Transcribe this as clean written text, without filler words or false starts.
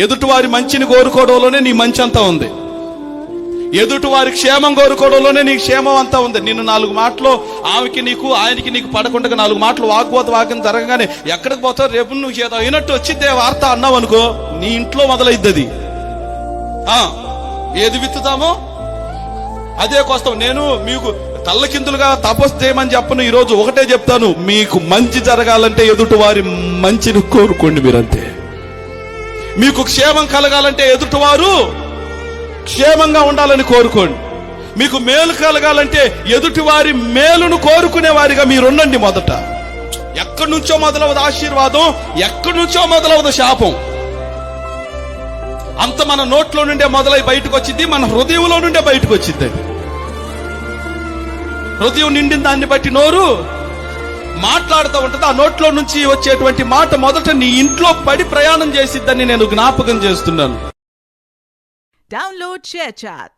ఎదుటివారి మంచిని కోరుకోవడంలోనే నీ మంచి అంతా ఉంది. ఎదుటివారి క్షేమం కోరుకోవడంలోనే నీ క్షేమం అంతా ఉంది. నిన్ను 4 మాటలు ఆమెకి నీకు ఆయనకి నీకు పడకుండా 4 మాటలు వాగ్యం జరగగానే ఎక్కడికి పోతావు, రేపు నువ్వు ఏదో అయినట్టు వచ్చిద్దే వార్త అన్నావు అనుకో, నీ ఇంట్లో మొదలైద్ది అది. ఏది విత్తుతామో అదే కోస్తాం. నేను మీకు తల్లకిందులుగా తపస్సు చేయమని చెప్పను, ఈరోజు ఒకటే చెప్తాను, మీకు మంచి జరగాలంటే ఎదుటివారి మంచిని కోరుకోండి. మీరంతే. మీకు క్షేమం కలగాలంటే ఎదుటివారు క్షేమంగా ఉండాలని కోరుకోండి. మీకు మేలు కలగాలంటే ఎదుటివారి మేలును కోరుకునే వారిగా మీరుండండి. మొదట ఎక్కడి నుంచో మొదలవదు ఆశీర్వాదం, ఎక్కడి నుంచో మొదలవదు శాపం. అంత మన నోట్లో నుండే మొదలై బయటకు వచ్చింది, మన హృదయంలో నుండే బయటకు వచ్చింది. హృదయం నిండిన దాన్ని బట్టి నోరు మాట్లాడుతూ ఉంటది. ఆ నోట్లో నుంచి వచ్చేటువంటి మాట మొదట నీ ఇంట్లో పడి ప్రయాణం చేసిద్దని నేను జ్ఞాపకం చేస్తున్నాను. Download ShareChat.